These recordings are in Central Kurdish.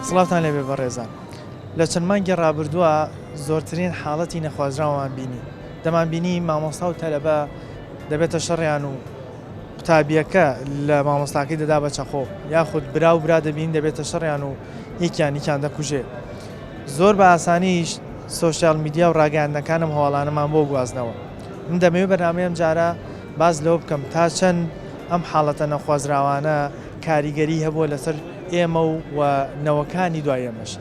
سڵاتان لێبێ بەڕێزان لە چەند مانگی ڕابردووە زۆرترین حاڵەتی نەخوازراوەمان بینی دەمان بینی مامۆستا و تەلەبە دەبێتە شەڕیان و قوتابیەکە لە مامۆستاکەی دەدا بە چەخۆ یاخود برا و برا دەبین دەبێتە شەڕیان و یەکیان دەکوژێ زۆر بە ئاسانیش سۆشیال میدیا و ڕاگەیاندنەکانم هەواڵانەمان بۆ گوازنەوە من دەمەوێت بەنامەیەم جارە باز لەوە بکەم تا چەند ئەم حاڵەتە نەخوازراوانە کاریگەری هەبووە لەسەر ئێمە و نەوەکانی دوایەمەش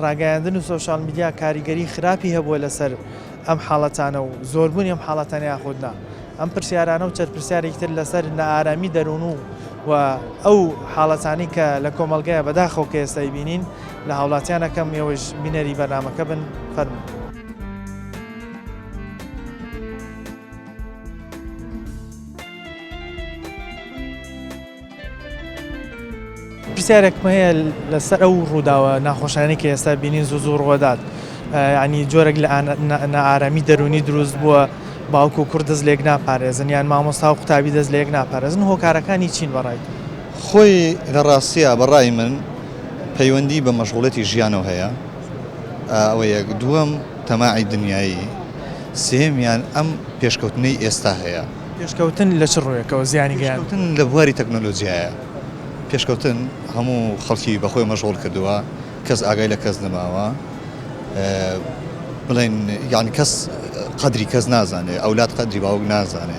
ڕاگەیاندن و سۆشیال میدیا کاریگەری خراپی هەبووە لەسەر ئەم حاڵەتانە و زۆربوونی ئەم حاڵەتانە یاخودنا ئەم پرسیارانە و چەند پرسیارێکتر لەسەر نەئارامی دەروون و ئەو حاڵەتانی کە لە کۆمەلگایە بەداخەوە کە ئێستای بینین لە هاوڵاتیانەکەم ئێوەش بینەری بەرنامەکە بن فەرموو. پرسیارێکمە هەیە لەسەر ئەو ڕووداوە ناخۆشانەی کە ئێستا بینین زوو ڕوەدات ینی جۆرێک لە نەئارامی دەرونی دروست بووە باوکو و کوڕ دەست لێک ناپارێزن یان مامۆستا و قوتابی دەست لێک ناپارێزن هۆکارەکانی چین بەڕای خۆی لە ڕاستیە بەڕای من پەیوەندی بە مەشغوڵەتی ژیانەوە هەیە ئەوە یەک دووەم تەماعی دنیایی سێمیان ئەم پێشکەوتنەی ئێستا هەیە پێشکەوتن لە چ ڕوویەکەوە زیانی پێشکەوتن لە بواری تەکنۆلۆژیایە پێشکەوتن هەموو خەڵکی بەخۆی مەشغوڵ کردووە کەس ئاگای لە کەس نەماوە بڵێن یعنی کەس قەدری کەس نازانێ ئەولاد قەدری باوک نازانێ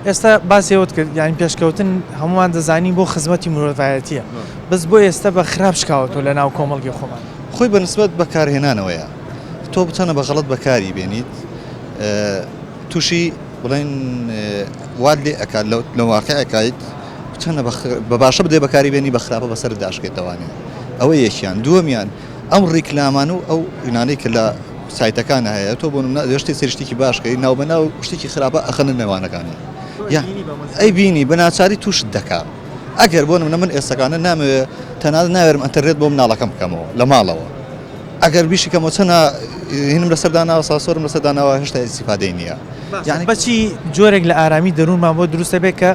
ئێستا باسیەوەت کرد یانی پێشکەوتن هەمووان دەزانی بۆ خزمەتی مرۆڤایەتیە بەس بۆ ئێستا بە خراپ شکاوەتەوە لە ناو کۆمەڵگی خۆمان خۆی بەنسبەت بەکارهێنانەوەیە تۆ بچەنە بە غەڵەت بەکاری بێنیت تووشی بڵێن واد لێ ئەکات لە واقعەکەیت بچەنە بە باشە بدێ بەکاری بێنی بە خراپە بەسەر داشکێتەوانێ ئەوە یەکیان دووەمیان ئەم ڕیکلامان و ئەو ینانەی کە لە سایتەکان هەیە تۆ بۆ دەشتی سەرشتێکی باشکەی ناوبەناو شتێکی خراپە ئەخەنە نێوانەکانی ئەی بینی بە ناچاری تووشت دەکات ئەگەر بۆ من ئێستاکانە نامەوێت تەنانەت ناوێرم ئەتەرێت بۆ مناڵەکەم بکەمەوە لە ماڵەوە ئەگەر بیشی کەمەوە چەنە هینم لەسەرداناوە ساسۆرم لەسەرداناوە هێشتا ئیسیفادەی نییە یعنی بەچی جۆرێک لە ئارامی دەروونمان بۆ دروستە بێت کە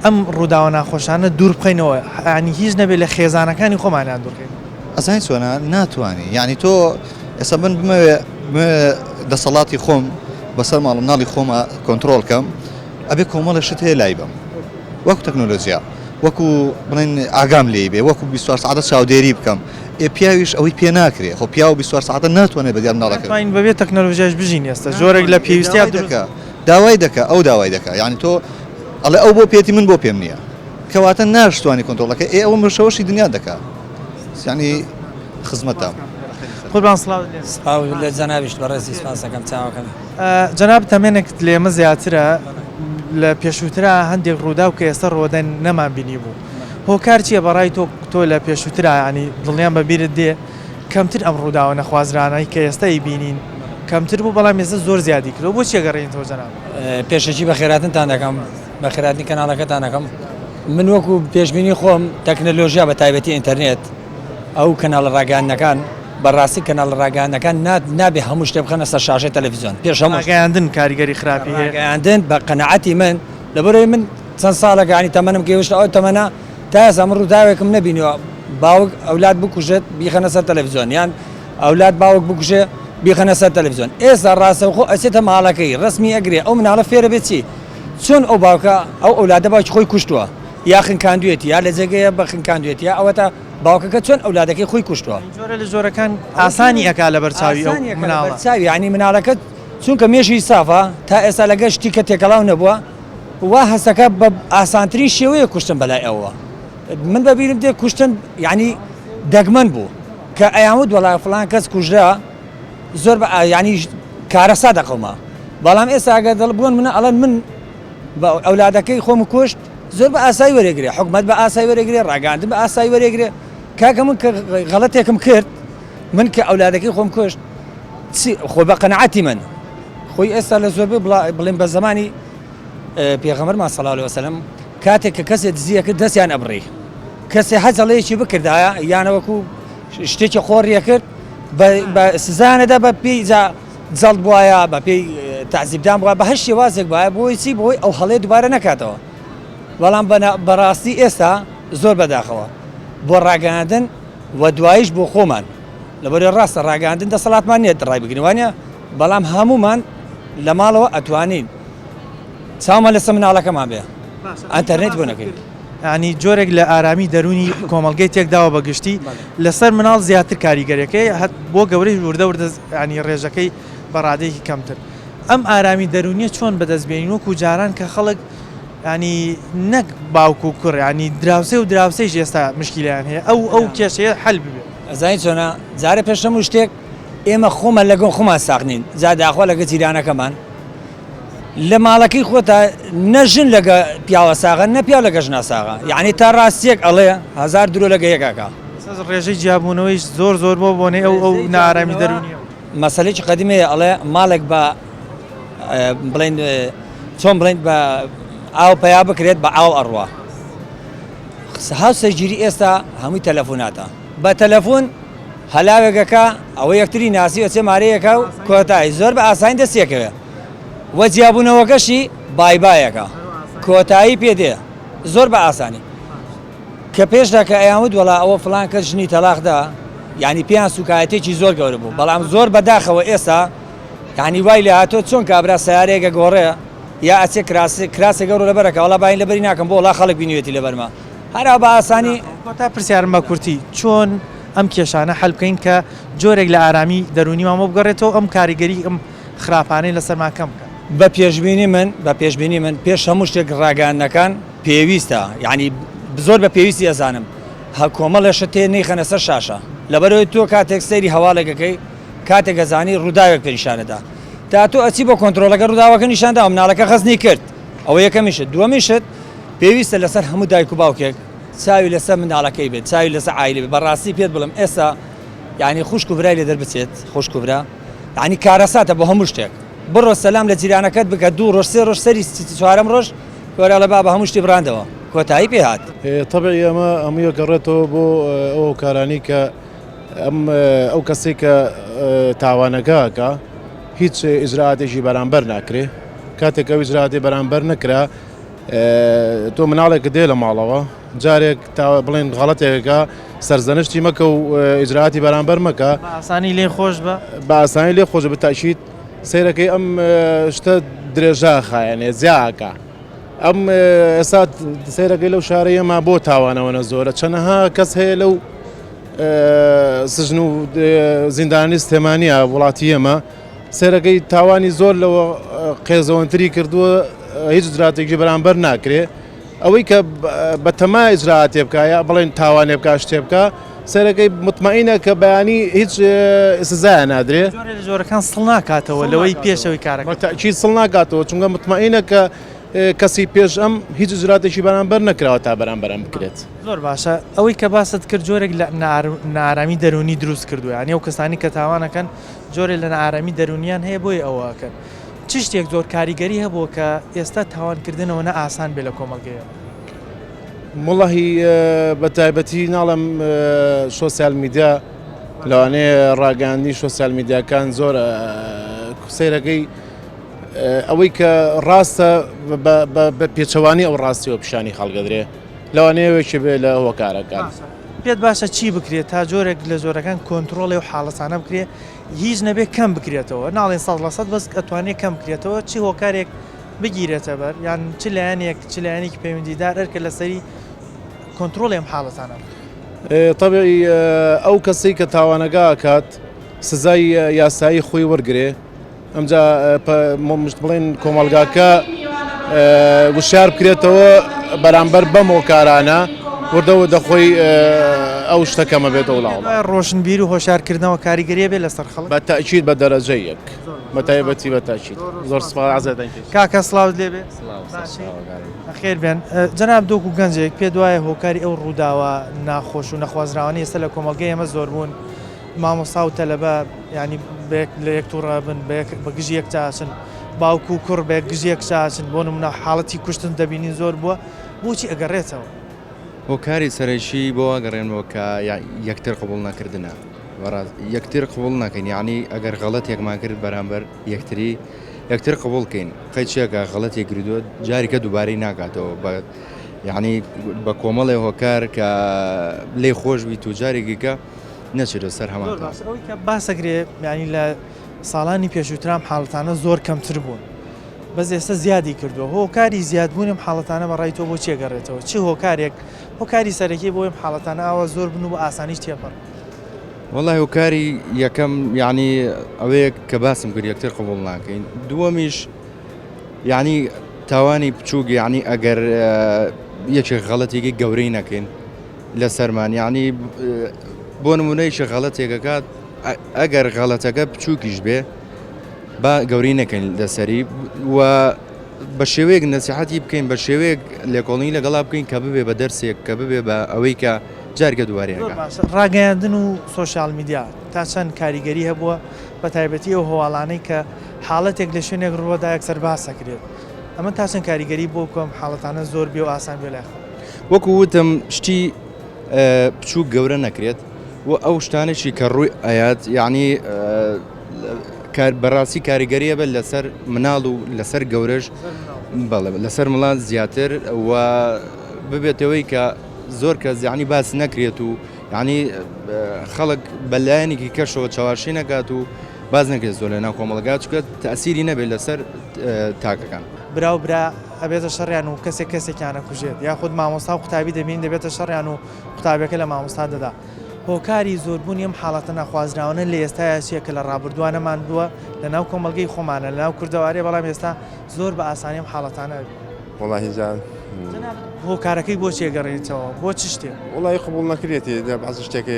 ئەم ڕووداوە ناخۆشانە دوور بخەینەوە ینی هیچ نەبێت لە خێزانەکانی خۆمانیان دوورخین ئەزانی چۆنە ناتوانانی یعنی تۆ ئێستا من بمەوێ دەسەڵاتی خۆم بەسەر ماڵ مناڵی خۆمە کۆنتترۆل کەم ئەبێ کۆمەڵە شت هەیە لای بم وەکو تەکنۆلۆژیا وەکو بڵێن ئاگام لێ بێ وەکو 24 ساعتە چاودێری بکەم پیاویش ئەوەی پێ ناکرێت خۆ پیا و 24 ساعتە ناتوانێت بەدیار مناڵەکە بەبێت تەکنۆلۆژیاش بژین ئێستا جۆرێک لە پێویستیا دەکە داوای دەکە ئەو داوای دەکە یعنی تۆ ئەڵێ ئەو بۆ پێێتی من بۆ پێم نییە کەواتە ناشتوانی کۆنتترۆلەکە ئەوە مرشەوەشی دنیا دەکات ینی خزمەتە قوربان سڵاو لە جەنابیش بەڕێزی سپاسەکەم چاوەکەم جەناب تەمێنێکت لێمە زیاترە لە پێشووترا هەندێک ڕوودا و کە ئێستا ڕۆدەن نەمان بینی بوو هۆکار چییە بەڕای تۆ لە پێشووترا ینی دڵنیان بەبیرت دێ کەمتر ئەم ڕووداوە نەخوازرانەی کە ئێستای بینین کەمتر بوو بەڵام ێستا زۆر زیادی کردەوە بۆ چیە گەڕێنیتەوە جەناب پێشەکی بە خێراتنتان دەکەم بە خێراتنی کەناڵەکەتان دەکەم من وەکو پێشبینی خۆم تەکنۆلۆژیا بە تایبەتی ئینتەرنێت ئەو کەناڵە ڕاگەیاندنەکان بەڕاستی کەناڵە ڕاگەیاندنەکان نابێ هەموو شتێ بخەنە سەر شاشەی تەلەڤیزیۆن پێش هەموو ڕاگەیاندن کاریگەری خراپی هەیە ڕاگەیاندن بە قەنەعەتی من لەبەرەوەی من چەند ساڵێک ینی تەمەنم گەیشتە ئەو تەمەنە تا ئێستا من ڕووداوێکم نەبینیوە باوک ئەولاد بکوژێت بیخەنە سەر تەلەڤیزیۆن یان ئەولاد باوک بکوژێ بیخەنە سەر تەلەڤیزیۆن ئێستا ڕاستەوخۆ ئەچێتە ماڵەکەی ڕسمی ئەگرێ ئەو مناڵە فێرە بێت چی چۆن ئەو باوکە ئەو ئەولادە باوکی خۆی کوشتووە یا خنکاندوێتی یا لە جێگەیە بە خنکاندوێت یا ئەوەتە باوکەکە چۆن ئەولادەکەی خۆی کوشتووە جۆرە لە جۆرەکان ئاسانی ئەکا لە بەرچاوی ئەو مناڵە ینی مناڵەکە چونکە مێژی سافە تا ئێستا لەگەر شتی کە تێکەڵاو نەبووە وا هەستەکە بە ئاسانترین شێوەیە کوشتن بەلای ئەوە من بەبیرم دێ کوشتن ینی دەگمەن بوو کە ئەیامود وەڵای فڵان کەس کوژرا زۆر ینی کارەسا دەقەومە بەڵام ئێستا ئەگەر دەڵبوون منە ئەڵەن من بە ئەولادەکەی خۆم کوشت زۆر بە ئاسایی وەرەگرێ حکومەت بە ئاسایی وەرەگرێ ڕاگەاندن بە ئاسایی وەرەگرێ کاکە من کە غەڵەتێکم کرد من کە ئەولادەکەی خۆم کوشت خۆی بە قەنەعەتی من خۆی ئێستا لە زۆربەی بڵێن بە زمانی پێغەمبەرمان صلی الله علیه وسلم کاتێک کە کەسێک دزیە کرد دەستیان ئەبڕێ کەسێ هەجەڵەیەکی بکردایە یانەوەکو شتێکی خۆڕیە کرد بە سزانەدا بە پێی جەڵ بواە بە پێی تعزیبدان بووە بە هەر شێوازێک وایە بۆی چی بۆی ئەو هەڵێ دووبارە نەکاتەوە بەڵام بەڕاستی ئێستا زۆر بەداخەوە بۆ ڕاگەاندن و دوایش بۆ خۆمان لەبەرەوەی ڕاستە ڕاگەاندن دەسەڵاتمان نیە ڕای بگرین وانە بەڵام هەمومان لە ماڵەوە ئەتوانین چاومان لەسەر مناڵەکەمان بێ ئەنتەرنێت بۆ نەکەین ینی جۆرێک لە ئارامی دەرونی کۆمەلگەی تێکداوە بەگشتی لەسەر مناڵ زیاتر کاریگەریەکەی هەت بۆ گەورەی وردە ینی ڕێژەکەی بەڕادەیەکی کەمتر ئەم ئارامی دەرونیە چۆن بەدەستبێنین وەکو جاران کە خەڵک ینی نەک باوکو و کوڕ ینی دراوسێ و دراوسەیش ئێستا مشکلیان هەیە ئەو کێشەیە حل ببێت ئەزانی چۆنە جارە پێشەم و شتێک ئێمە خۆمان لەگەڵ خۆمان ساغنین جاداخوا لەگە جیرانەکەمان لە ماڵەکەی خۆتە نەژن لەگە پیاوە ساغە نە پیا لەگە ژنا ساغا یعنی تا ڕاستیەک ئەڵێ 1000 درۆ لەگە یەکاکە ڕێژەی جیاببوونەوەی زۆر بۆ بۆنێ ئەو نارامی دەرونیە مەسەلەی قەدیمەیە ئەڵێ ماڵێک بە بڵین چۆن بڵین بە ئاو پیا بکرێت بە ئاو ئەڕوا هاو سەرگیری ئێستا هەمووی تەلەفۆناتە بە تەلەفۆن هەلاوێکەکە ئەوە یەکتری ناسی وەچێ مارەیەکە و کۆتایی زۆر بە ئاسانی دەستێکەوێ وە جیاببوونەوەکەشی بایبایەکە کۆتایی پێدێ زۆر بە ئاسانی کە پێشدا کە ئەیامود وڵا ئەوە فلان کە ژنی تەلاقدا ینی پێیان سوکایەتێکی زۆر گەورە بوو بەڵام زۆر بەداخەوە ئێستا یعنی وای لە هاتۆ چۆن کابرا سیارەیەکە گۆڕەیە یا ئەچێ کراسێ گەورە لەبەرەکە وڵا باین لەبەری ناکەم بۆ وڵا خەڵک بینوێتی لەبەرمە هەرا بە ئاسانی تا پرسیارم بە کورتی چۆن ئەم کێشانە حل بکەین کە جۆرێک لە ئارامی دەرونیمامە بگەڕێتەوە ئەم کاریگەری ئەم خراپانەی لەسەرمان کەم بکە بە پێشبینی من پێش هەموو شتێک ڕاگەاندنەکان پێویستە یعنی زۆر بە پێویستی ئەزانم کۆمەڵێشە تێ نەیخەنە سەر شاشە لەبەرەوەی تۆ کاتێک سەیری هەواڵێکەکەی کاتێک ئەزانی ڕووداوێک پێ نیشانەدا تا تۆ ئەچی بۆ کۆنتترۆلەکە ڕووداوەکە نیشاندا مناڵەکە خەزنی کرد ئەوە یەکەمیشت دووەمیشت پێویستە لەسەر هەموو دایک و باوکێک چاوی لەسەر مناڵەکەی بێت چاوی لەسەر عایلێ بێت بەڕاستی پێت بڵم ئێستا یعنی خوشک و برای لێ دەربچێت خوشک و برا یعنی کارەساتە بۆ هەموو شتێک بڕۆ سەلام لە جیرانەکەت بکە 2 ڕۆژ 3 ڕۆژ سەری چوارەم ڕۆژ وەرە لە با بە هەموو شتی بڕاندەوە کۆتایی پێهات طبعی ئەمە هەموویە گەڕێتەوە بۆ ئەو کارانی کە ئەو کەسێک کە تاوانەکەکە هیچ ئیجرعاتێکی بەرامبەر ناکرێ کاتێک ئەو ئیجرعاتی بەرامبەر نەکرا تۆ مناڵێکە دێ لە ماڵەوە جارێک تا بڵێن غەڵەتێکەکە سەرزەنشتی مەکە و ئیجرعاتی بەرامبەر مەکە ئاسانی لێ خۆش بە ئاسانی لێ خۆش بتاشیت سیرەکەی ئەم شتە درێژا خایەنێ زیاکە ئەم ئێستا سیرەکەی لەو شارەیە ما بۆ تاوانەوەنە زۆرە چەنەها کەس هەیە لەو سژن و زیندانی سلێمانیە وڵاتی ئێمە سیرەکەی تاوانی زۆر لەوە قێزەوەنتری کردووە هیچ ئیجرعاتێکی بەرامبەر ناکرێ ئەوەی کە بە تەمای ئیجرعاتێ بکایە بڵێن تاوانێ بکە شتێ بکە سەرەکەی مطمئینە کە بەیانی هیچ سزایە نادرێ جۆرەکان سڵ ناکاتەوە لەوەی پێشەوەی کارەکە چی سڵ ناکاتەوە چونکە مطمئینە کە کەسی پێش ئەم هیچ ئیجرعاتێکی بەرامبەر نەکراوە تا بەرامبەرم بکرێت زۆر باشە ئەوەی کە باست کرد جۆرێک لە نارامی دەرونی دروست کردووە یعنی ئەو کەسانی کە تاوانەکەن جۆرێک لە نارامی دەرونیان هەیە بۆی ئەوەکەن چ شتێک زۆر کاریگەری هەبووە کە ئێستا تاوانکردنەوە نە ئاسان بێ لە کۆمەلگەیە وڵی بە تایبەتی ناڵم سۆسیال میدیا لەوانەیە ڕاگەاندنی سۆسیال میدیاکان زۆر سیرەکەی ئەوەی کە ڕاستە بە پێچەوانی ئەو ڕاستیەوە پیشانی خەڵگەدرێ لەوانەیەوێکی بێ لە هۆکارەکان پێت باشە چی بکرێت تا جۆرێک لە جۆرەکان کۆنتترۆڵی و حاڵەسانە بکرێت هیچ نەبێ کەم بکرێتەوە ناڵێن 100% بەس ئەتوانێت کەم بکرێتەوە چی هۆکارێک بگیرێتە بەر یان چ لایەنێک چ لایەنێکی پەیوەندیدار ئەرکە لەسەری کۆنتترۆڵی ئەم حاڵەتانە طبعی ئەو کەسەی کە تاوانەگا کات سزای یاسایی خۆی وەرگێ ئەمجا بڵێن کۆمەلگاکە وشار بکرێتەوە بەرامبەر بەم هۆکارانە وردەوە دەخۆی ئەو شتەکەمە بێتە وڵاو ڕۆشنبیر و هۆشارکردنەوە کاریگەریە بێ لەسەر خەڵک بە تاکید بە دەرەجەی یەک بە تایبەتی بە تاکید زۆر سپاس عەزیزەکەی کاکە سڵاوت لێبێ خێر بێن جەناب دۆکو گەنجێک پێ دوایە هۆکاری ئەو ڕووداوە ناخۆش و نەخوازراوانی ئێستا لە کۆمەلگەی ئێمە زۆر بوون مامۆستا و تەلەبە ینی لە یەک تووڕە بن بە گژی یەک چاچن باوکو و کوڕ بە گژیەک چاچن بۆ نمونە حاڵەتی کوشتن دەبینین زۆر بووە بۆچی ئەگەڕێتەوە هۆکاری سەرەکی بۆ ئەگەڕێنەوە کە یەکتر قبول نەکردنە یەکتر قبول ناکەین یعنی ئەگەر غەڵەت یەکمان کرد بەرامبەر یەکتر قبولکەین قەیچێکە غەڵەتی گردووە جاریکە دووبارەی ناکاتەوە بە یعنی بە کۆمەڵێ هۆکار کە لێ خۆش بیت و جارێکیکە نەچێتە سەر هەمان زۆر باش ئەوەی کە باسەکرێ ینی لە ساڵانی پێشووترام حاڵەتانە زۆر کەمتر بوون بەس ئێستا زیادی کردووە هۆکاری زیادبوونم حاڵەتانە بەڕای تۆ بۆ چێگەڕێتەوە چی هۆکاری سەرەکی بۆ ئەم حاڵەتانە ئاوە زۆر بن و بە ئاسانیش تێپەڕ وڵی هۆکاری یەکەم یعنی ئەوەیە کە باسم کرد یەکتر قبول ناکەین دووەمیش یعنی تاوانی بچووک یعنی ئەگەر یەکێک غەڵەتێکی گەورەی نەکەین لە سەرمان یعنی بۆ نمونەیشە غەڵەتێکەکات ئەگەر غەڵەتەکە بچووکیش بێ با گەوری نەکەین لەسەری و بە شێوەیەک نەسیحەتی بکەین بە شێوەیەک لێکۆڵنی لەگەڵا بکەین کە ببێ بە دەرسێک کە ببێ بە ئەوەی کە جارگە دووارەیەەکە ڕاگەیاندن و سۆشال میدیا تا چەند کاریگەری هەبووە بە تایبەتی ئەو هەواڵانەی کە حاڵەتێک لە شوێنێک ڕوەدا یەکسەر باسەکرێت ئەمە تا چەند کاریگەری بۆ کۆم حاڵەتانە زۆر بێ و ئاسان بێ لای وەکو وتم شتی بچووک گەورە نەکرێت و ئەو شتانێکی کە ڕووی ئايات یعنی بەڕاستی کاریگەریە بێت لەسەر مناڵ و لەسەر گەورەش بەڵێ لەسەر مڵان زیاتر و ببێتەوەی کە زۆر کەس یعنی باس نەکرێت و یعنی خەڵک بەلایەنێکی کەشەوە چاواشی نەکات و باز نەکرێت زۆر لە ناو کۆمەڵگا چکە تەسیری نەبێت لەسەر تاکەکان براو برا ئەبێتە شەڕیان و کەسێکیانە کوژێت یاخود مامۆستا و قوتابی دەبین دەبێتە شەڕیان و قوتابەکە لە مامۆستا دەدا هۆکاری زۆربوونی ئەم حاڵەتە نەخوازراونە لە ئێستاە چیە کە لە ڕابردووانەمان بووە لە ناو کۆمەلگەی خۆمانە لە ناو کوردەواری بەڵام ئێستا زۆر بە ئاسانی ئەم حاڵەتانە وڵی جان هۆکارەکەی بۆ چێگەڕێتەوە بۆ چ شتێک وڵی قبول نەکرێتی بەعض شتێکی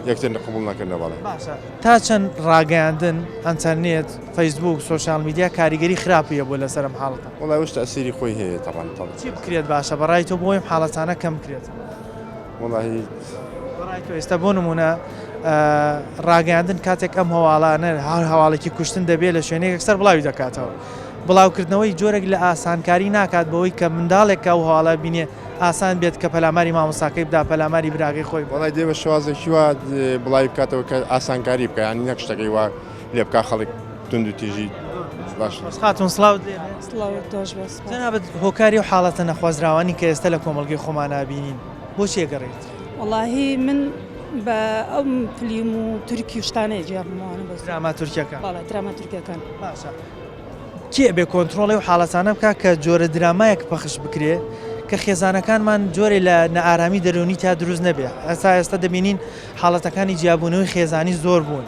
یەکتر قبول نەکردە بەڵێ باشە تا چەند ڕاگەیاندن ئەنتەرنێت فەیسبوک سۆشال میدیا کاریگەری خراپیە بۆ لەسەر ئەم حاڵەتە وڵی وش تەسیری خۆی هەیە تەبان چی بکرێت باشە بەڕای تۆ بۆ ئەم حاڵەتانە کەم بکرێت وڵی بەڕای تۆ ئێستا بۆ نمونە ڕاگەاندن کاتێک ئەم هەواڵانە هەر هەواڵێکی کوشتن دەبێت لە شوێنێک سەر بڵاوی دەکاتەوە بڵاوکردنەوەی جۆرێک لە ئاسانکاری ناکات بەوەی کە منداڵێکە و هەواڵە بینێ ئاسان بێت کە پەلاماری مامۆساکەی بدا پەلاماری براگەی خۆی وڵی دێ بە شوازێکی وا بڵاوی بکاتەوە کە ئاسانکاری بکە ینی نەک شتەکەی وا لێ بکە خەڵک تونند و تیژی باش خاتون سلااو جنابەت هۆکاری و حاڵەتە نەخوازراوانی کە ئێستا لە کۆمەلگەی خۆمان بینین بۆ چێگەڕێت واللهی من بە ئەو فلیم و تورکی شتانەیە جیابمانە بەس دراما تورکیەکان باڵا دراما تورکیەکان باشە کێ بێ کۆنتترۆڵی و حاڵەتانە بکە کە جۆرە درامایەک پەخش بکرێ کە خێزانەکانمان جۆرە لە نەئارامی دەرونی تا دروست نەبێ ئێستا دەبینین حاڵەتەکانی جیاببوونەوەی خێزانی زۆر بوون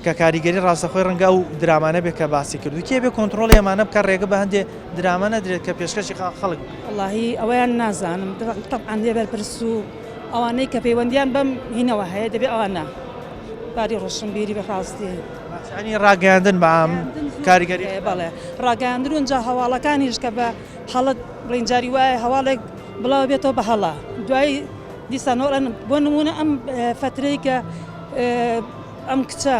کە کاریگەری ڕاستەخۆی ڕەنگە و درامانە بێ کە باسی کردو کێ بێ کۆنتترۆڵی ئەمانە بکە ڕێگە بە هەندێ درامە نەدرێت کە پێشکەشی خەڵک واللهی ئەویان نازانم طبعاً لێبەرپرس و ئەوانەی کە پەیوەندیان بەم هینەوە هەیە دەبێ ئەوانە باری ڕۆشنبیری بەڕاستی ینی ڕاگەاندن بە ئەم کاریگەری بەڵێ ڕاگەاندن و جا هەواڵەکانیش کە بە حەڵت ڕێنجاری وایە هەواڵێک بڵاو بێتەوە بە هەڵا دوای دیسانۆڵەن بۆ نمونە ئەم فترەی کە ئەم کچە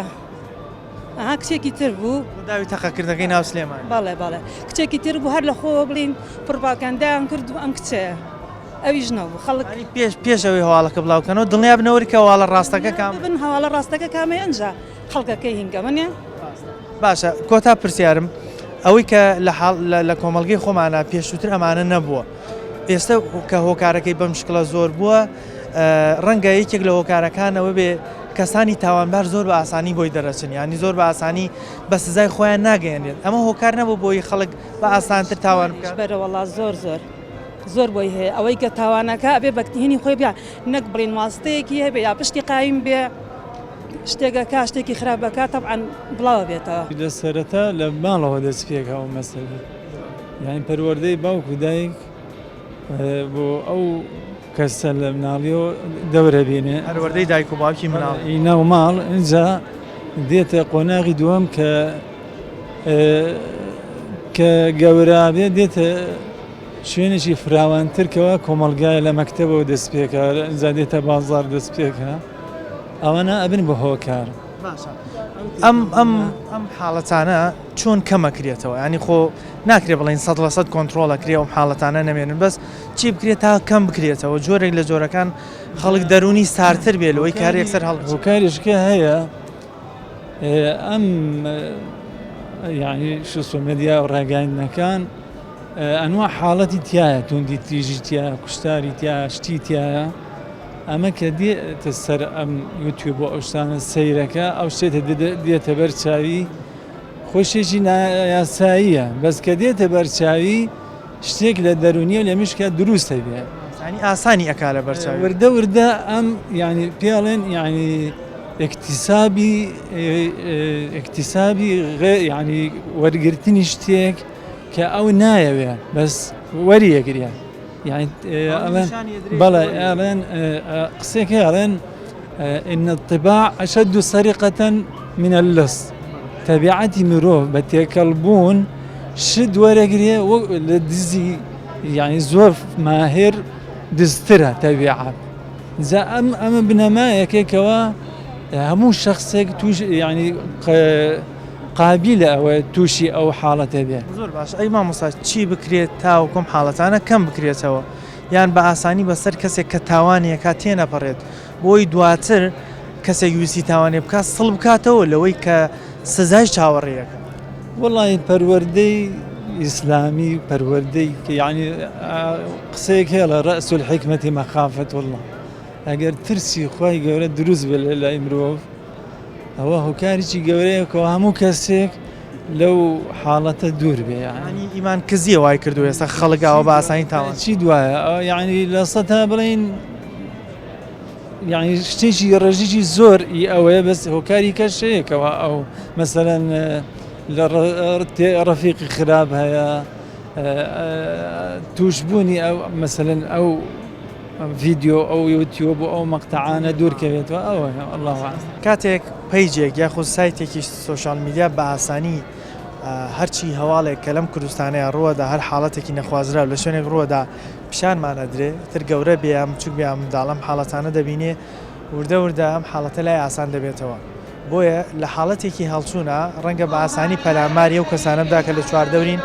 کچێکی تر بوو داوی تەقەکردەکەی ناو سلێمان بەڵێ کچێکی تر بوو هەر لە خۆ بڵین پڕپاکەندایان کرد و ئەم کچەیە ئەویش نەبوو خەڵک پێشەوەی هەواڵەکە بڵاوکەنەوە دڵنیا بنەوەری کە هەواڵە ڕاستەکە کام بن هەواڵە ڕاستەکە کامەیە ئەنجا خەڵکەکەی هینگەمەنێ باشە کۆتا پرسیارم ئەوەی کە لە کۆمەلگەی خۆمانە پێشووتر ئەمانە نەبووە ئێستا کە هۆکارەکەی بەم شکڵە زۆر بووە ڕەنگە یەکێک لە هۆکارەکانەوە بێ کەسانی تاوانبار زۆر بە ئاسانی بۆی دەرەچن ینی زۆر بە ئاسانی بە سزای خۆیان ناگەێنێت ئەمە هۆکار نەبوو بۆی خەڵک بە ئاسانتر تاوان بەرەوەڵا زۆر بۆی هەیە ئەوەی کە تاوانەکە بێ بەکتهێنی خۆی بیا نەک بڵین واستەیەکی هەبێ یا پشتی قایم بێ شتێکەکە شتێکی خراپەکە طبعاً بڵاو بێتەوە لە سەرەتا لە ماڵەوە دەست پێکەوە مەسەلە یعنی پەروەردەی باوکو دایک بۆ ئەو کەسە لە مناڵیەوە دەورە بێنێ هەروەردەی دایک و باوکی مناڵ ئینا و ماڵ اینجا دێتە قۆناغی دووەم کە گەورە بێ دێتە شوێنێکی فراوانترکەوە کۆمەلگایە لە مەکتەبەوە دەست پێکە ئەنجا دێتە بازار دەست پێکە ئەوانە ئەبن بە هۆکار ئەم حاڵەتانە چۆن کەمەکرێتەوە ینی خۆ ناکرێ بڵین 100% کۆنتترۆلەکرێ ئەم حاڵەتانە نەمێنن بەس چی بکرێت تا کەم بکرێتەوە جۆرێک لە جۆرەکان خەڵک دەرونی سارتر بێلەوەی کار یەکسەر هۆکاریشکە هەیە ئەم یعنی شوسۆمەدیا و ڕاگەاندنەکان ئەنوا حاڵەتی تایە توندی تیژی تایە کوشتاری تایە شتی تایە ئەمە کە دێتە سەر ئەم یوتیوب بۆ ئەو شتانە سەیرەکە ئەو شتێتە دێتە بەرچاوی خۆشێکی نایاساییە بەس کە دێتە بەرچاوی شتێک لە دەرونیە لە میشکە دروستە بێ ینی ئاسانی ئەکا لە بەرچاوی وردە وردە ئەم ینی پێڵێن ینی اکتیسابی ینی وەرگرتنی شتێک کە ئەو نایەوێ بەس وەریەگرە یعنی بەڵێ ئەڵێن قسێک ئەڵێن إن الطباع أشد سرقة من اللص تەبیعەتی مرۆڤ بە تێکەڵبوون شت وەرەگرێ لە دزی یعنی زۆر ماهر دزترە تەبیعەت جا ئەمە بنەمایەکێکەوە هەموو شخصێک توش ینی قابلە ئەوە تووشی ئەو حاڵەتە بێ زۆر باش ئەی مامۆستا چی بکرێت تاوەکۆم حاڵەتانە کەم بکرێتەوە یان بە ئاسانی بەسەر کەسێک کە تاوانیەکە تێنەپەڕێت بۆی دواتر کەسێک ویسی تاوانێ بکات سڵ بکاتەوە لەوەی کە سزای چاوەڕێیەکە وڵی پەروەردەی ئیسلامی پەروەردەی یعنی قسەیەک هەیە لە ڕەس الحیکمەتی مەخافەت والله ئەگەر ترسی خوای گەورە دروست بێت لە لای مرۆڤ ئەوە هۆکارێکی گەورەیەکەوە هەموو کەسێک لەو حاڵەتە دوور بێ ینی ئیمان کزیە وای کردو ێستا خەڵکاوە بە ئاسانی تاوان چی دوایە یعنی لە سەتا بڵین یعنی شتێکی ڕێژێکی زۆر ئەوەیە بەس هۆکاری کەشەیەکەوە ئەو مەسەرەن لە ڕەفیقی خراپ هەیە توشبوونی ئەو مەسەرەن ئەو ڤیددیۆ ئەو یوتیوب و ئەو مەقتەعانە دوورکەوێتەوە ئەوە الله کاتێک پەیجێک یاخود سایتێکی سوۆشال میدیا بە ئاسانی هەرچی هەواڵێک کە لەم کوردستانەیە ڕووەدا هەر حاڵەتێکی نەخوازرا لە شوێنێک ڕووەدا پیشانمانەدرێ تر گەورە بێ ئەم چوک بێ ئەم داڵم حاڵەتانە دەبینێ وردە وردە ئەم حاڵەتە لای ئاسان دەبێتەوە بۆیە لە حاڵەتێکی هەڵچوونە ڕەنگە بە ئاسانی پەلاماری ئەو کەسانە بدا کە لە چواردەورین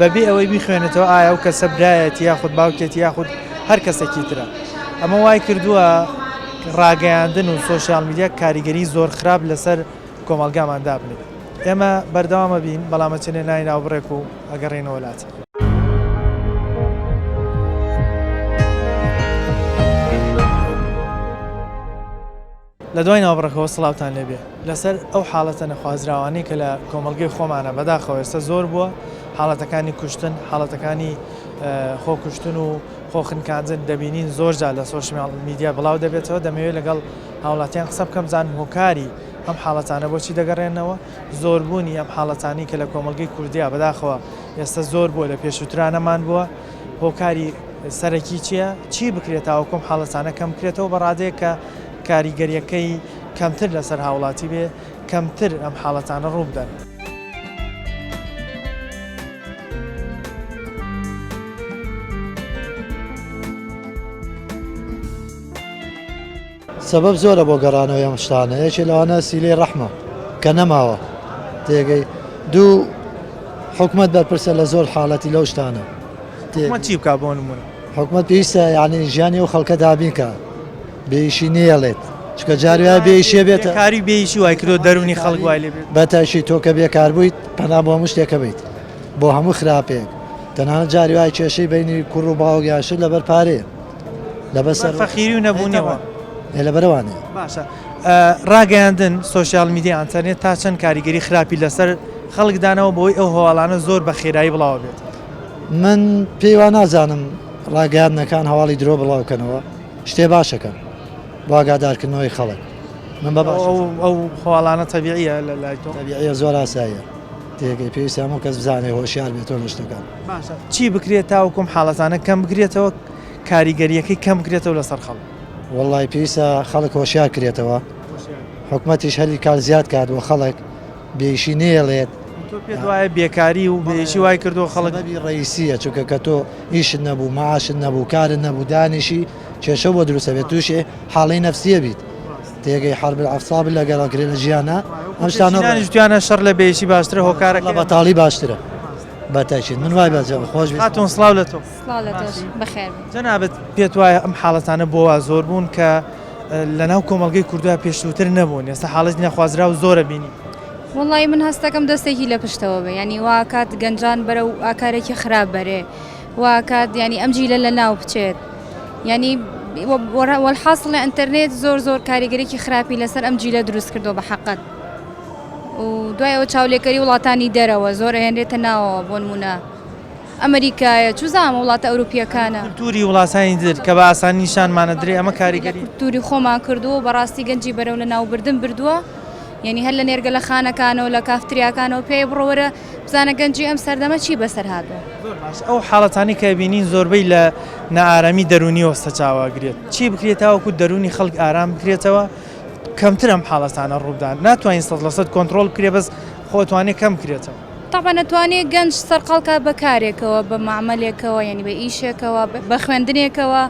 بەبێ ئەوەی بیخوێنێتەوە ئایا ئەو کەسە برایەتی یاخود باوکێتی یاخود هەر کەسێکی ترە ئەمە وای کردووە ڕاگەیاندن و سۆشیال میدیا کاریگەری زۆر خراپ لەسەر کۆمەلگاماندا بنێت ئێمە بەردەوامە بین بەڵامە چنێ نای ناوبڕێک و ئەگەڕێنەوە وڵات لە دوای ناوبڕەکەەوە سڵاوتان لێبێ لەسەر ئەو حاڵەتە نەخوازراوانی کە لە کۆمەلگەی خۆمانە بەداخەوە ئێستا زۆر بووە حاڵەتەکانی کوشتن حاڵەتەکانی خۆکوشتن و خۆخنکاندن دەبینین زۆرجار لە سۆشیال میدیا بڵاو دەبێتەوە دەمەوێت لەگەڵ هاوڵاتیان قسە بکەم زانم هۆکاری ئەم حاڵەتانە بۆچی دەگەڕێنەوە زۆربوونی ئەم حاڵەتانی کە لە کۆمەلگەی کوردیا بەداخەوە ئێستا زۆر بووە لە پێشووترانەمان بووە هۆکاری سەرەکی چییە چی بکرێتەوە کۆم حاڵەتانە کەم بکرێتەوە بەڕادەیە کە کاریگەریەکەی کەمتر لەسەر هاوڵاتی بێ کەمتر ئەم حاڵەتانە ڕوو بدەن. سبب زۆرە بۆ گەڕانەوەی ئەم شتانە یەکێ لەوانە سیلەی ڕەحمە کە نەماوە تێگەی دوو حکومەت بەرپرسە لە زۆر حاڵەتی لەو شتانە چی بکە بۆ نمونە حکومەت پێویستە یعنی ژیانی و خەڵکە دابینکە بێئیشی نیەڵێت چکە جاروای بێئیشیە بێتە کاری بێئیشی وای کردو دەرونی خەڵک وای لێ بێت بەتاشی تۆ کە بێکار بوویت پەنا بۆ هەموو شتێکە بیت بۆ هەموو خراپێک تەنانەت جاروای کێشەی بینی کوڕ و باوەگیاشت لەبەر پارەیە لەبەر سەر فەقیری و نەبوونیەوە لەبەرەوانێ باشە ڕاگەیاندن سۆشیال میدیا ئەنتەرنێت تا چەند کاریگەری خراپی لەسەر خەڵکدانەوە بۆی ئەو هەواڵانە زۆر بە خێرایی بڵاوە بێت من پێی وا نازانم ڕاگەاندنەکان هەواڵی درۆ بڵاوکەنەوە شتێ باشەکەن بۆ ئاگادارکردنەوەی خەڵک من بە ئەو هەواڵانە تەبیعیە لە لای تۆ تەبیعیە زۆر ئاساییە تێگەی پێویستە هەموو کەس بزانێ هۆشیار بێتەوە لە شتەکان باشە چی بکرێت تاوەکوم حاڵەتانە کەم بگرێتەوە کاریگەریەکەی کەم بکرێتەوە لەسەر خەڵک وڵی پێویستە خەڵک هۆشیار کرێتەوە حکومەتیش هەری کار زیاد کات و خەڵک بێئیشی نێڵێت پێ دوایە بێکاری و بێئیشی وای کردو خەڵک ڕئیسیە چونکە کە تۆ ئیشت نەبوو معاشت نەبوو کارت نەبوو دانیشی کێشە بۆ دروستە بێت تووشێ حاڵی نەفسیە بیت تێگەی حرب العفساب لەگەڵەکرێت لە ژیانە ئەم شتانە شەڕ لە بێئیشی باشترە هۆکارەکە بەتاڵی باشترە بەتاکید من وای بەجێ خۆش هاتون سڵاو لە تۆ بەخێر جەنابەت پێت وایە ئەم حاڵەتانە بۆ زۆر بوون کە لەناو کۆمەلگەی کوردووە پێشووتر نەبوون ئێستا حاڵەتی نەخوازرا و زۆرە بینی وڵی من هەستەکەم دەستێکی لە پشتەوە بێ ینی وا کات گەنجان بەرە و ئاکارێکی خراپ بەرێ وا کات ینی ئەم جیلە لە ناو بچێت ینی وەحاصل لە ئینتەرنێت زۆر کاریگەرێکی خراپی لەسەر ئەم جیلە دروست کردو بە حەقت و دوایەوە چاولێکەری وڵاتانی دەرەوە زۆر هێنرێتە ناوەوە بۆ نمونە ئەمریکایە چوزانمە وڵاتە ئەوروپیەکانە تووری وڵاتانی در کە بە ئاسانی نیشانمانە درێ ئەمە کاریگەری تووری خۆمان کردووە بەڕاستی گەنجی بەرەو لە ناوبردن بردووە یعنی هەر لە نێرگە لە خانەکانەوە لە کافتریاکانەوە پێی بڕۆوەرە بزانە گەنجی ئەم سەردەمە چی بەسەر هاتووە ئەو حاڵەتانی کە بینین زۆربەی لە نائارامی دەرونیەوە سەچاواگرێت چی بکرێتەوەکو دەرونی خەڵک ئارام بکرێتەوە کەمتر ئەم حاڵەتانە ڕوودان ناتوانین 100% کۆنتترۆل بکرێ بەس خۆتوانێت کەم بکرێتەوە تاپە نەتوانێت گەنج سەرقەڵکە بە کارێکەوە بە معاملێکەوە ینی بە ئیشێکەوە بە خوێندنێکەوە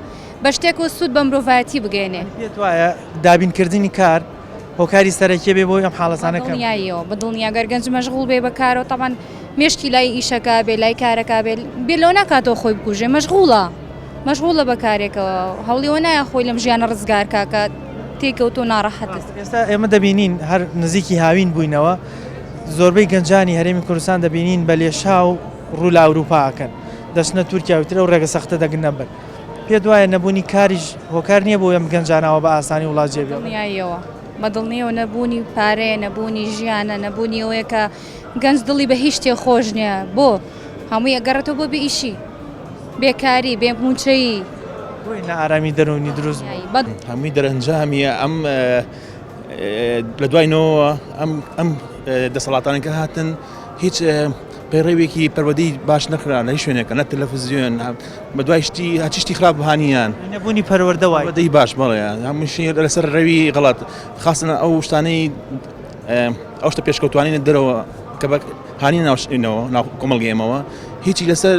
بە شتێک و سوود بە مرۆڤایەتی بگەێنێ پێت وایە دابینکردنی کار هۆکاری سەرەکیە بێ بۆی ئەم حاڵەتانە کەمیاییەوە بە دڵنیاگەر گەنج مەشغوڵ بێ بەکارەوە تاپان مێشکی لای ئیشەکە بێ لای کارەکە بێ بێ لەو ناکاتەوە خۆی بکوژێ مەشغوڵە بەکارێکەوە هەوڵیەوە نایە خۆی لەم ژیانە ڕزگارکە کە تێکەوتۆ ناڕەحەتە ئێستا ئێمە دەبینین هەر نزیکی هاوین بووینەوە زۆربەی گەنجانی هەرێمی کوردستان دەبینین بە لێشا و ڕوو لە ئەوروپاکەن دەچنە تورکیاوترە و ڕێگە سەختە دەگنە بەر پێت وایە نەبوونی کاریش هۆکار نییە بۆ ئەم گەنجانەوە بە ئاسانی وڵات جێبێتەوە بەدڵنیەوە نەبوونی پارەیە نەبوونی ژیانە نەبوونی ئەوەیە کە گەنج دڵی بە هیچ شتێ خۆش نییە بۆ هەمووی ئەگەڕێتەوە بۆ بە ئیشی بێکاری بێ موچەیی ئارامی دەرونی دروست هەمووی دەرەنجامیە ئەم لە دوایەوە ئەم دەسەڵاتانی کە هاتن هیچ پەیڕێوێکی پەروەدەی باش نەخرا لە هیچ شوێنێکە نە تەلەڤیزیۆن بە دوای هەچی خراپ بهانیان نەبوونی پەروەردەوەی باش بەڵێ هەمووشی لەسەر ڕەوی غەڵات خاصن ئەو شتانەی ئەو شتە پێشکەوتوانینە دەرەوە کە بە هانی ناوشینەوە ناو کۆمەڵگەی ئێمەوە هیچی لەسەر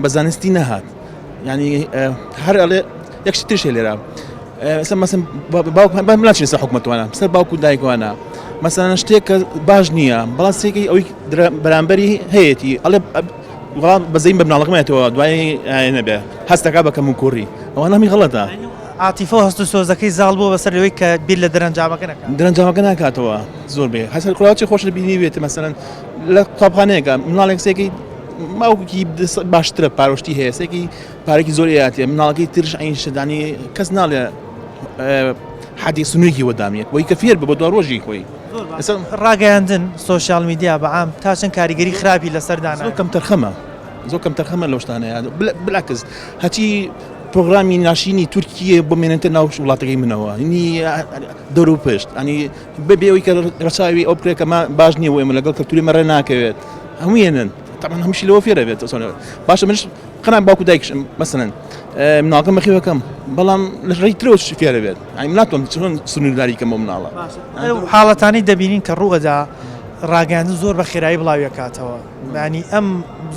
بەزانستی نەهات ینی هەر ئەڵێ یەکشی ترشێ لێرە مەسن باوکچین سە حکومەتوانە سەر باوکو دایکوانە مەسەن شتێک کە باش نییە بەڵام سێکی ئەوی بەرامبەری هەیەی ئەڵێ وڵام بەزەین بە مناڵقمێتەوە دوای نەبێ هەستەکە بەکەم و کوڕی ئەوە نامی غەڵەتە عاتیفە هەست و سۆزەکەی زاڵ بووە بەسەر لەوەی کە بیر لە دەرەنجامەکە ناکاتەوە زۆر بێ هەسەر کوڵاوی خۆش بینی بێت مەسەرەن لە قوتابخانەیەکە مناڵێک سێکی ماوکی باشترە پارۆشتی هەیە سێکی پارێکی زۆر هاتیە مناڵەکەی ترش ئەین شدانی کەس ناڵێ حەدی سنووریکی وەدامێت بۆی کە فێر بە بۆ دو ڕۆژی خۆی ڕاگەیاندن سۆشیال میدیا بەعام تا چەند کاریگەری خراپی لەسەردانا زۆر کەم تەرخەمە لەو شتانەیە بلاکەس هەچی پرۆگرامی ناشینی تورکیە بۆ مێنێتە ناو وڵاتەکەی منەوە نی دەور و پشت ئەنی بەبێەوەی کە ڕچاوی ئەو پرێکەمە باش نییە ئێمە لەگەڵ کەلتوری مەڕێ ناکەوێت هەموویێنن تامان هەمشی لەوە فێرە بێت باشە منش قەنام باوکو دایکشم مەسەن مناڵەکەم بەخێوەکەم بەڵام لە ڕێی ترەوە فێرە بێت ئەی ناتوانم چۆن سنوورداریکەم بۆ مناڵە حاڵەتانی دەبینین کە ڕووەدا ڕاگەاندن زۆر بە خێرایی بڵاویەکاتەوە ینی ئەم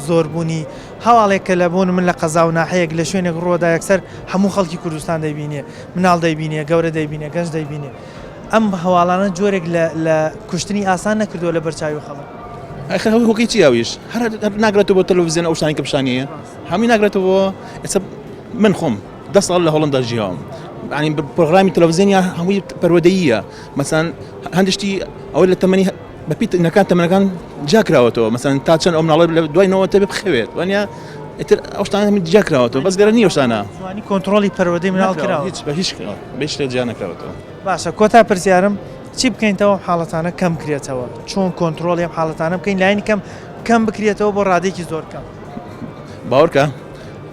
زۆربوونی هەواڵێک کە لە بۆن من لە قەزا و ناحەیەک لە شوێنێک ڕۆدا یەکسەر هەموو خەڵکی کوردستان دەیبینێ مناڵ دەیبینێ گەورە دەیبینێ گەنج دەیبینێ ئەم هەواڵانە جۆرێک لە کوشتنی ئاسان نەکردووە لە بەرچاوی خەڵک هۆکی چیاویش هەر ناگرێتەوە بۆ تەلەڤیزیۆن ئەو شتانی کە پیشانیە هەمووی ناگرێتەوە ئێستا من خۆم 10 ساڵ لە هۆڵندا ژیاوم ینی پرۆگرامی تەلەڤیزیۆنیا هەمووی پەروەدەییە مەسەن هەندشتی ئەوەی لە تەمەنی بەپیت نەکان تەمەنەکان جاکراوەتەوە مەسەن تا چەند ئەو مناڵە لە دوایەوە تەبێ بخەوێت وانە ئیتر ئەو شتانە هەمووی جاکراوەتەوە بەس گەرە نییە شتانە کۆنتترۆلی پەروەدەی مناڵ کراوە هیچ بە هیچ شتێک جیا نەکراوەتەوە باشە کۆتا پرسیارم چی بکەینەوە حاڵەتانە کەم بکرێتەوە چۆن کۆنتترۆلی ئەم حاڵەتانە بکەین لایەنی کەم بکرێتەوە بۆ ڕادێکی زۆر کەم باوەڕکە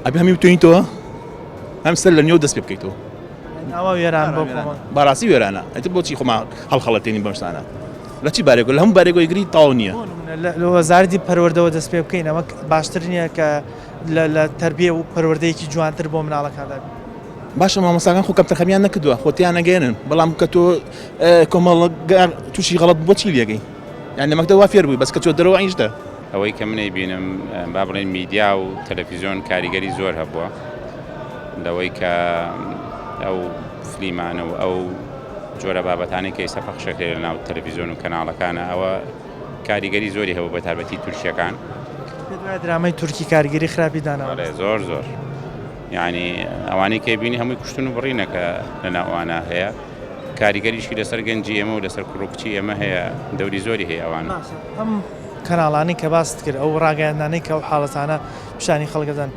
ئەبێ هەمی بتوانیتەوە هەم سەر لە نێو دەست پێ بکەیتەوە ئەوە وێران بۆ باڕاستی وێرانە ئەتر بۆچی خۆما هەڵخەڵەتێنی بەم شتانە لە چی بارێک لە هەموو بارێکۆی گری تاو نییە لە وەزارەتی پەروەردەوە دەست پێ بکەین ئەمە باشتر نییە کە لە تەربیە و پەروەردەیەکی جوانتر بۆ مناڵەکاندا باشە مامۆستاکان خۆ کەمتەخەمیان نەکردووە خۆتیان نەگەێنن بەڵام کە تۆ کۆمەڵ تووشی غەڵەت بۆچی لێگەی یان لەمەکتە وا فێر بووی بەس کە تۆ دەرەوە ئەیشتە ئەوەی کە منەی بینم با بڵێن میدیا و تەلەڤیزیۆن کاریگەری زۆر هەبووە لەوەی کە ئەو فلیمانە و ئەو جۆرە بابەتانی کە ئێستا پەخشەکرێت لە ناو تەلەڤیزیۆن و کەناڵەکانە ئەوە کاریگەری زۆری هەبوو بە تایبەتی تورکیەکان درامای تورکی کاریگەری خراپی داناوە زۆر یعنی ئەوانەی کە بینی هەمووی کوشتن و بڕینەکە لە ناوانە هەیە کاریگەریشی لەسەر گەنجی ئێمە و لەسەر کوڕکچی ئێمە هەیە دەوری زۆری هەیە ئەوانە ئەم کەناڵانی کە باست کرد ئەو ڕاگەیاندانەی کە ئەو حاڵەتانە پیشانی خەڵکەدەن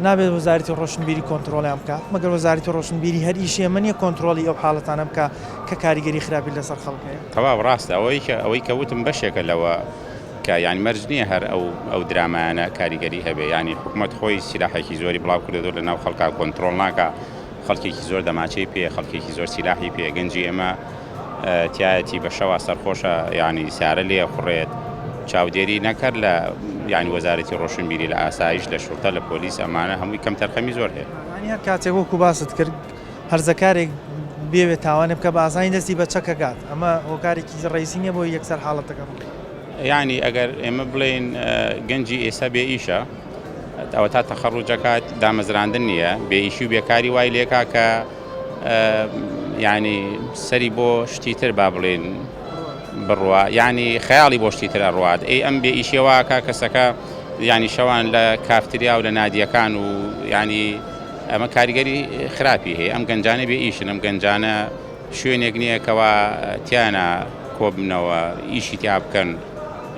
نابێت وەزارەتی ڕۆشنبیری کۆنتترۆلیان بکە مەگەر وەزارەتی ڕۆشنبیری هەر ئیشی ئێمە نیە کۆنتترۆلی ئەو حاڵەتانە بکە کە کاریگەری خراپی لەسەر خەڵکەیە تەواو ڕاستە ئەوەی کە وتم بەشێکە لەوە کە یانی مەرج نییە هەر ئەو درامایانە کاریگەری هەبێ ینی حکوومەت خۆی سیلاحێکی زۆری بڵاو کردو لە ناو خەڵکا کۆنتترۆل ناکە خەڵکێکی زۆر دەماچەی پێ خەڵکێکی زۆر سیلاحی پێ گەنجی ئێمە تایەتی بەشەوە سەرخۆشە ینی سارە لێ خوڕێت چاودێری نەکرد لە ینی وەزارەتی ڕۆشنبیری لە ئاسایش لە شورتە لە پۆلیس ئەمانە هەمووی کەم تەرخەمی زۆر هەیە هەر کاتێک وەکو باست کرد هەرزەکارێک بێوێت تاوانێ بکە بە ئاسانی دەستی بە چەکەگات ئەمە هۆکارێکی ڕێزی نیە بۆ یەکسەر حاڵەتەکە ینی ئەگەر ئێمە بڵێن گەنجی ئێستا بێ ئیشە ئەوە تا تەخەڕوجەکات دامەزراندن نییە بێ ئیشی و بێکاری وای لێکا کە ینی سەری بۆ شتی تر با بڵێن بڕوە ینی خەیاڵی بۆ شتی تر ئەڕوات ئەم بێ ئیشێواکە کەسەکە ینی شەوان لە کافتریا و لە نادیەکان و ینی ئەمە کاریگەری خراپی هەیە ئەم گەنجانە بێ ئیشن ئەم گەنجانە شوێنێک نییە کەوا تیانە کۆبنەوە ئیشی تیا بکەن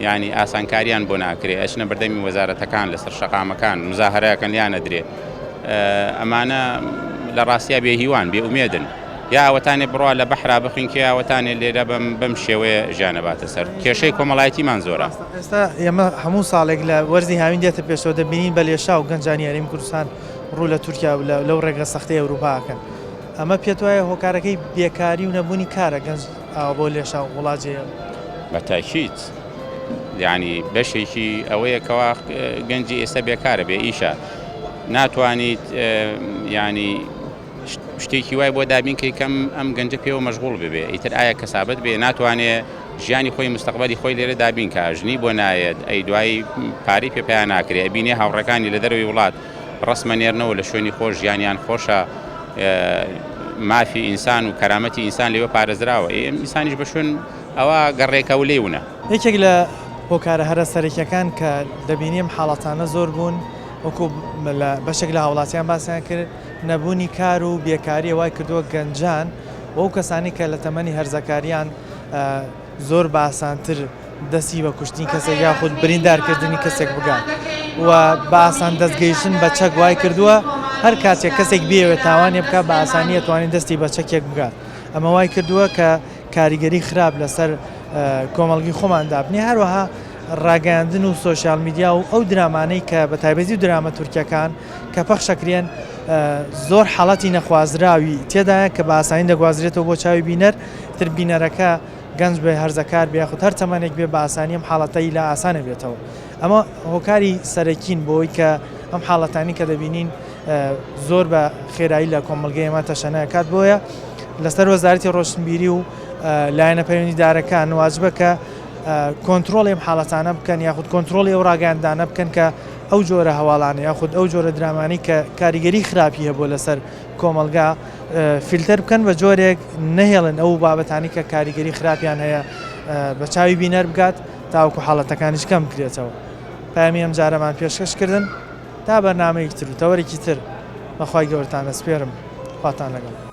ینی ئاسانکاریان بۆ ناکرێ ئەچنە بەردەمی وەزارەتەکان لەسەر شەقامەکان مزاهرەیەکەن لیانە درێ ئەمانە لە ڕاستیا بێ هیوان بێ ئومێدن یا ئەوەتانێ بڕوا لە بەحرا بخین کە ئەوەتانێ لێرە بەم شێوەیە ژیانەباتە سەر کێشەی کۆمەڵایەتیمان زۆرە ئێستا ئێمە هەموو ساڵێک لە وەرزی هاوین دێتە پێشەوە دەبینین بە لێشا و گەنجانی یاریمی کوردستان ڕوو لە تورکیا و لەو ڕێگە سەختەی ئەوروپاکەن ئەمە پێت وایە هۆکارەکەی بێکاری و نەبوونی کارە گەنج بۆ لێشا و وڵاتجێ بە تاکید یعنی بەشێکی ئەوەیە کەوا گەنجی ئێستا بێکارە بێ ئیشە ناتوانیت ینی شتێکی وای بۆ دابین کە کەم ئەم گەنجە پێوە مەشغوڵ ببێ ئیتر ئایا کەسابەت بێ ناتوانێت ژیانی خۆی مستەقبەلی خۆی لێرە دابین کە ژنی بۆ نایەت ئەی دوایی پارەی پێیان ناکرێ بینێ هاوڕەکانی لە دەروی وڵات ڕسمەنێرنەوە لە شوێنی خۆش ژیانیان خۆشە مافی ئینسان و کەرامەتی ئینسان لێوە پارێزراوە ئینسانیش بە شوێن ئەوە گەڕێکە و لێونە یەکێک لە هۆکارە هەرە سەرەکیەکان کە دەبینیم حاڵەتانە زۆر بوون وەکو بەشێک لە هاوڵاتیان باسییان کرد نەبوونی کار و بێکاری وای کردووە گەنجان بۆ کەسانی کە لە تەمەنی هەرزەکاریان زۆر باسانتر دەستی بە کوشتنی کەسێک یاخود بریندارکردنی کەسێک بگات و باسان دەستگەیشتن بە چەک وای کردووە هەر کاتێک کەسێک بێوێت تاوانێ بکە بە ئاسانی توانین دەستی بە چەکێک بگات ئەمە وای کردووە کە کاریگەری خراپ لەسەر کۆمەڵگی خۆمان دابنی هەروەها ڕاگەاندن و سۆشیال میدیا و ئەو درامانەی کە بە تایبەتی و درامە تورکیەکان کە پەخشەکرێن زۆر حاڵەتی نەخوازراوی تێدایە کە بە ئاسانی دەگوازرێتەوە بۆ چاوی بینەر تر بینەرەکە گەنج بێ هەرزەکار بێ خودت هەر تەمانێک بێ بە ئاسانی ئەم حاڵەتەی لە ئاسانە بێتەوە ئەمە هۆکاری سەرەکین بۆی کە ئەم حاڵەتانی کە دەبینین زۆر بە خێرایی لە کۆمەڵگەی ئێمە تەشەنەکات بۆیە لەسەر وەزارەتی ڕۆشنبیری و لایەنە پەیوەندیدارەکان واجبە کە کۆنتترۆڵی ئەم حاڵەتانە بکەن یاخود کۆنتترۆلی ئەو ڕاگەاندانە بکەن کە ئەو جۆرە هەواڵانە یاخود ئەو جۆرە درامانی کە کاریگەری خراپی هەبوو لەسەر کۆمەلگا فیلتەر بکەن بە جۆرێک نەهێڵن ئەو بابەتانی کە کاریگەری خراپیان هەیە بە چاوی بینەر بگات تاوەکو حاڵەتەکانیش کەم بکرێتەوە پامی ئەم جارەمان پێشکەشکردن تا بەرنامەیەکی تر و تەوەرێکی تر بەخوای گەورتانە سپێرم خواتان لەگەڵ